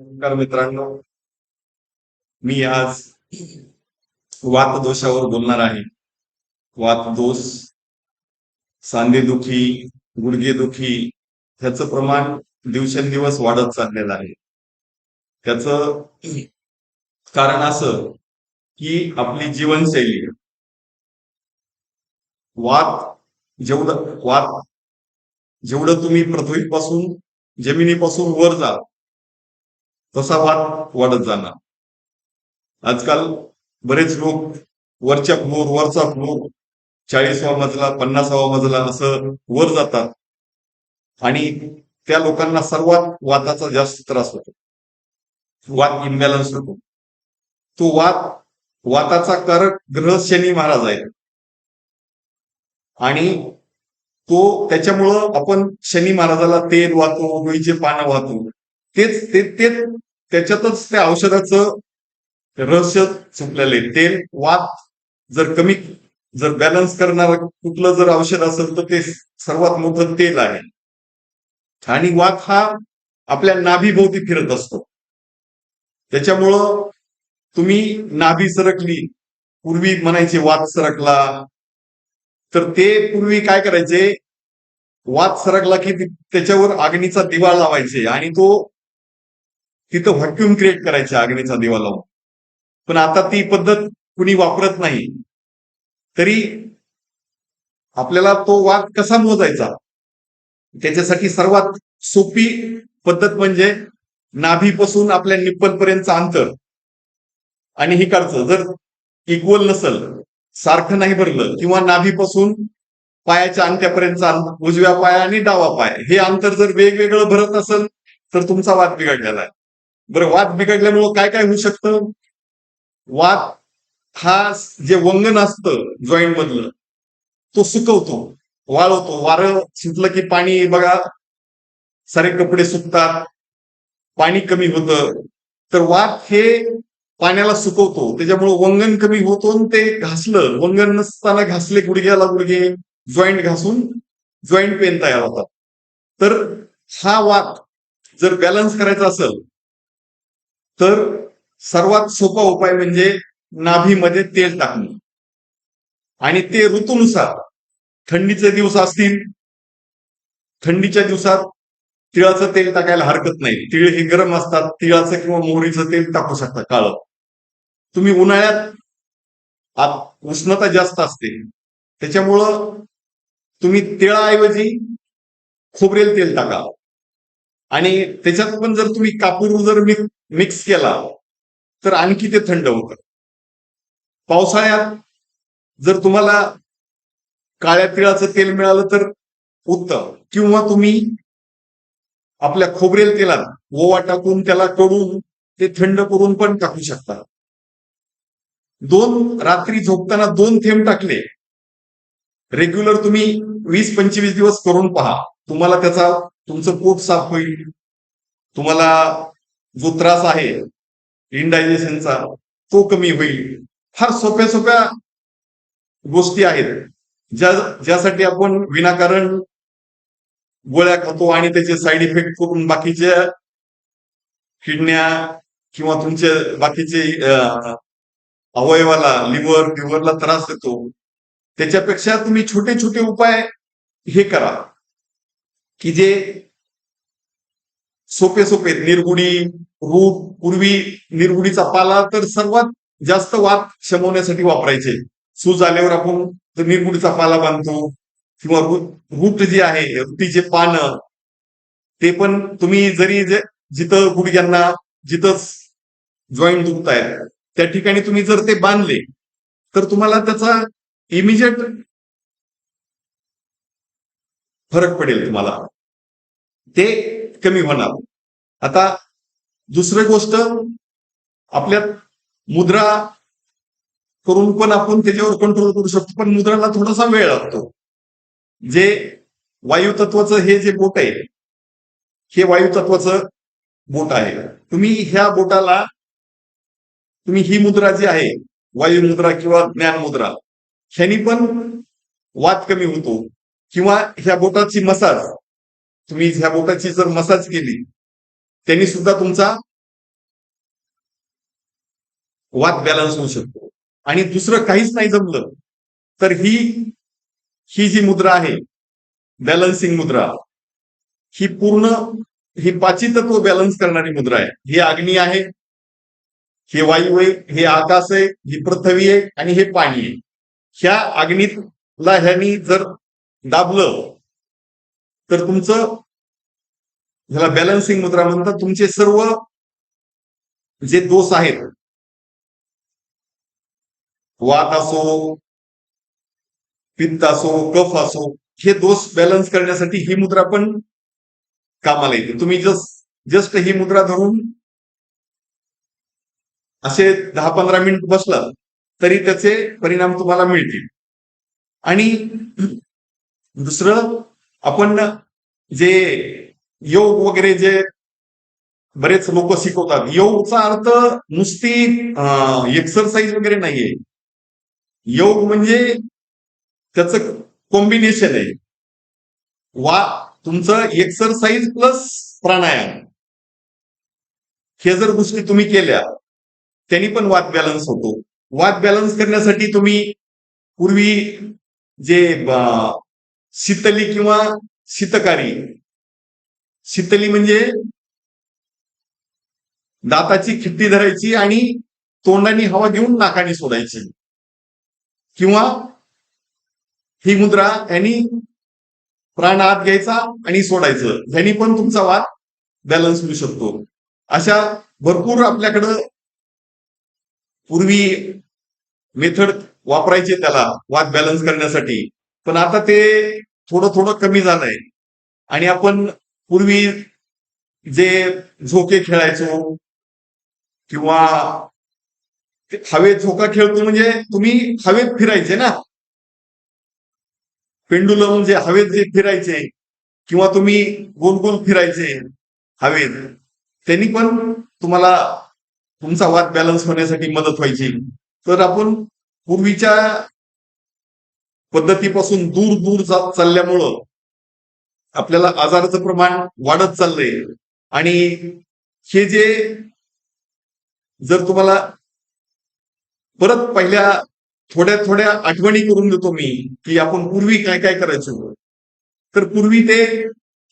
नमस्कार मित्रांनो, मी आज वात दोषावर बोलणार आहे. वात दोष, सांधेदुखी, गुडघेदुखी ह्याचं प्रमाण दिवसेंदिवस वाढत चाललेलं आहे. त्याचं कारण असं की आपली जीवनशैली, वात वात जेवढं तुम्ही पृथ्वीपासून जमिनीपासून वर जाल तसा वात वाढत जाणार. आजकाल बरेच लोक वरचा फ्लोर 40वा मजला 50वा मजला असं वर जातात आणि त्या लोकांना सर्वात वाताचा जास्त त्रास होतो. वात इम्बॅलन्स होतो. तो वाताचा कारक ग्रह शनी महाराज आहे आणि तो त्याच्यामुळं आपण शनी महाराजाला तेल वाहतो, रुईचे पानं वाहतो. तेच त्याच्यातच त्या औषधाचं रहस्य सुटलेलं आहे. तेल वात जर बॅलन्स करणार कुठलं जर औषध असेल तर ते सर्वात मोठं तेल आहे. आणि वात हा आपल्या नाभीभोवती फिरत असतो. त्याच्यामुळं तुम्ही नाभी सरकली, पूर्वी म्हणायचे वात सरकला, तर ते पूर्वी काय करायचे, वात सरकला की त्याच्यावर अग्नीचा दिवा लावायचे आणि तो तिथं व्हॅक्युम क्रिएट करायचे अग्नीचा दिवा लावून. पण आता ती पद्धत कुणी वापरत नाही. तरी आपल्याला तो वात कसा मोजायचा, त्याच्यासाठी सर्वात सोपी पद्धत म्हणजे नाभीपासून आपल्या निप्पलपर्यंतचं अंतर आणि हिकडचं जर इक्वल नसल, सारखं नाही भरलं, किंवा नाभीपासून पायाच्या अंगठ्यापर्यंतचा उजव्या पाय आणि डावा पाय हे अंतर जर वेगवेगळं भरत असेल तर तुमचा वात बिघडलेला आहे. बरं, वात बिघडल्यामुळं काय काय होऊ शकतं? वात हा जे वंगण असतं जॉईंट मधलं तो सुकवतो, वाळवतो. वारं सुटलं की पाणी बघा, सारे कपडे सुकतात, पाणी कमी होतं. तर वात हे पाण्याला सुकवतो, त्याच्यामुळे वंगण कमी होतो. ते घासलं, वंगण नसताना घासले गुडघ्याला गुडघे, जॉईंट घासून जॉईंट पेन तयार होतात. तर हा वात जर बॅलन्स करायचा असेल तर सर्वात सोपा उपाय म्हणजे नाभीमध्ये तेल टाकणं. आणि ते ऋतूनुसार, थंडीचे दिवस असतील, थंडीच्या दिवसात तिळाचं तेल टाकायला हरकत नाही. तिळ हे गरम असतात, तिळाचं किंवा मोहरीचं तेल टाकू शकता काळं. तुम्ही उन्हाळ्यात उष्णता जास्त असते, त्याच्यामुळं तुम्ही तिळाऐवजी खोबरेल तेल टाका. आणि त्याच्यात पण जर तुम्ही कापूर जर मिक्स केला तर आणखी ते थंड होतं. पावसाळ्यात जर तुम्हाला काळ्या तिळाचं तेल मिळालं तर उत्तम, किंवा तुम्ही आपल्या खोबरेल तेलात ओवा टाकून त्याला कडून ते थंड करून पण टाकू शकता. रात्री झोपताना 2 थेंब टाकले, रेग्युलर तुम्ही 20-25 दिवस करून पहा. तुम्हाला तुमचं पोट साफ होईल. तुम्हाला जो त्रास आहे इनडायजेशनचा तो कमी होईल. फार सोप्या सोप्या गोष्टी आहेत ज्यासाठी आपण विनाकारण गोळ्या खातो आणि त्याचे साईड इफेक्ट करून बाकीच्या किडन्या किंवा तुमचे बाकीचे अवयवाला, लिव्हरला त्रास देतो. त्याच्यापेक्षा तुम्ही छोटे छोटे उपाय हे करा की जे सोपे निर्गुडी रूट. पूर्वी निर्गुडीचा पाला तर सर्वात जास्त वात शमवण्यासाठी वापरायचे. सूज आल्यावर आपण निर्गुडीचा पाला बांधतो, किंवा रूट जे आहे, रुटीचे पानं, ते पण तुम्ही जरी जिथं गुडघ्यांना, जिथं जॉईंट दुखत आहेत त्या ठिकाणी तुम्ही जर ते बांधले तर तुम्हाला त्याचा इमिजिएट फरक पडेल. तुम्हाला ते कमी होणार. आता दुसरी गोष्ट, आपल्यात मुद्रा करून पण आपण त्याच्यावर कंट्रोल करू शकतो, पण मुद्राला थोडासा वेळ लागतो. जे वायू तत्वाचं हे जे बोट आहे, हे वायू तत्वाचं बोट आहे. तुम्ही ह्या बोटाला, तुम्ही ही मुद्रा जी आहे वायू मुद्रा किंवा ज्ञान मुद्रा, ह्यानी पण वात कमी होतो. किंवा ह्या बोटाची मसाज, तुम्ही ह्या बोटाची जर मसाज केली त्यांनी सुद्धा तुमचा वात बॅलन्स होऊ शकतो. आणि दुसरं काहीच नाही जमलं तर ही जी मुद्रा आहे बॅलन्सिंग मुद्रा, ही पूर्ण ही पाची तत्व बॅलन्स करणारी मुद्रा आहे. ही अग्नी आहे, हे वायू आहे, हे आकाश आहे, ही पृथ्वी आहे आणि हे पाणी आहे. ह्या अग्नीला ह्यानी जर दाबलं तर तुमचं, ह्याला बॅलन्सिंग मुद्रा म्हणतात, तुमचे सर्व जे दोष आहेत, वात असो, पित्त असो, कफ असो, हे दोष बॅलन्स करण्यासाठी ही मुद्रा पण कामाला येते. तुम्ही जस्ट ही मुद्रा धरून असे 10-15 मिनिट बसला तरी त्याचे परिणाम तुम्हाला मिळतील. आणि दुसरं, आपण जे योग वगैरे जे बरेच लोक शिकवतात, योगचा अर्थ नुसती एक्सरसाइज वगैरे नाहीये. योग म्हणजे त्याचं कॉम्बिनेशन आहे. तुमचं एक्सरसाइज प्लस प्राणायाम, हे जर गोष्टी तुम्ही केल्या त्यांनी पण वात बॅलन्स होतो. वात बॅलन्स करण्यासाठी तुम्ही पूर्वी जे शीतली किंवा शीतकारी, शीतली म्हणजे दाताची खिट्टी धरायची आणि तोंडाने हवा घेऊन नाकाने सोडायची, किंवा ही मुद्रा यांनी प्राण आत घ्यायचा आणि सोडायचं, ह्यानी पण तुमचा वात बॅलन्स होऊ शकतो. अशा भरपूर आपल्याकडं पूर्वी मेथड वापरायचे त्याला वात बॅलन्स करण्यासाठी, पण आता ते थोडं थोडं कमी झालंय. आणि आपण पूर्वी जे झोके खेळायचो किंवा हवेत झोका खेळतो, म्हणजे तुम्ही हवेत फिरायचे ना, पेंडुलम म्हणजे हवेत जे फिरायचे, किंवा तुम्ही गोल गोल फिरायचे हवेत, त्यांनी पण तुम्हाला तुमचा वात बॅलन्स होण्यासाठी मदत व्हायची. तर आपण पूर्वीच्या पद्धतीपासून दूर दूर जात चालल्यामुळं आपल्याला आजाराचं प्रमाण वाढत चाललंय. आणि हे जे, जर तुम्हाला परत पहिल्या थोड्या थोड्या आठवणी करून देतो मी, की आपण पूर्वी काय काय करायचो. तर पूर्वी ते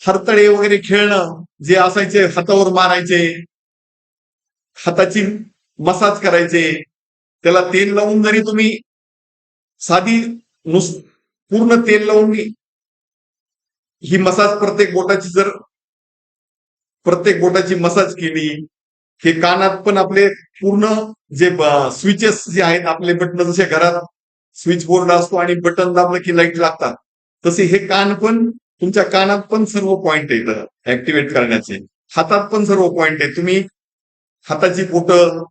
हरतळे वगैरे खेळणं जे असायचे, हातावर मारायचे, हाताची मसाज करायचे, त्याला तेल लावून जरी तुम्ही साधी पूर्ण तेल लावून ही मसाज प्रत्येक बोटाची मसाज केली, हे कानात पण आपले पूर्ण जे स्विचेस जे आहेत, आपले बटन जसे घरात स्विच बोर्ड असतो आणि बटन दाबलं की लाईट लागतात, तसे हे कान पण, तुमच्या कानात पण सर्व पॉइंट आहेत ऍक्टिव्हेट करण्याचे, हातात पण सर्व पॉइंट आहेत. तुम्ही हाताची बोटं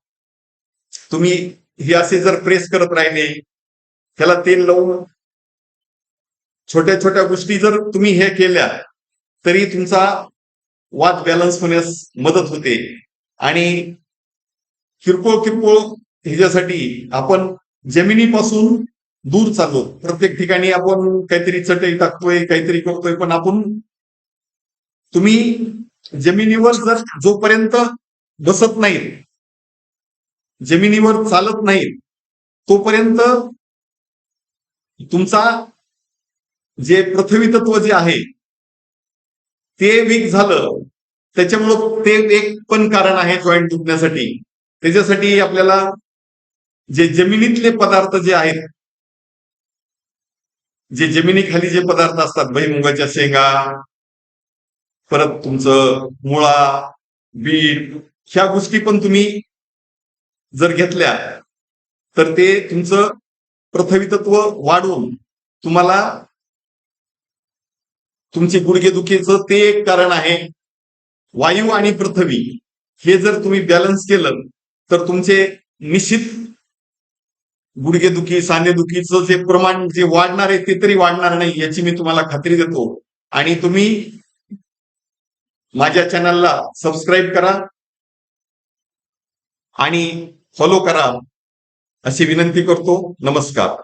तुम्ही हे असे जर प्रेस करत राहिले, त्याला तेल लावून छोट्या छोट्या गोष्टी जर तुम्ही हे केल्या तरी तुमचा वात बॅलन्स होण्यास मदत होते. आणि किरकोळ किरकोळ ह्याच्यासाठी आपण जमिनीपासून दूर चाललो. प्रत्येक ठिकाणी आपण काहीतरी चटई टाकतोय, काहीतरी करतोय, पण तुम्ही जमिनीवर जर जोपर्यंत बसत नाहीत, जमिनीवर चालत नाहीत, तोपर्यंत तुमचा जे पृथ्वी तत्व जे आहे ते वीक झालं. त्याच्यामुळं ते एक पण कारण आहे जॉईंट दुखण्यासाठी. त्याच्यासाठी आपल्याला जे जमिनीतले पदार्थ जे आहेत, जे जमिनीखाली जे पदार्थ असतात, भुईमुगाच्या शेंगा, परत तुमचं मुळा, बीट, ह्या गोष्टी पण तुम्ही जर घेतल्या तर ते तुमचं पृथ्वी तत्व वाढवून तुम्हाला तुमची गुडघेदुखीचं ते एक कारण आहे. वायू आणि पृथ्वी हे जर तुम्ही बॅलन्स केलं तर तुमचे निश्चित गुडघेदुखी, सांधेदुखीचं जे प्रमाण जे वाढणार आहे ते तरी वाढणार नाही, याची मी तुम्हाला खात्री देतो. आणि तुम्ही माझ्या चॅनलला सबस्क्राईब करा आणि फॉलो करा अशी विनंती करतो. नमस्कार.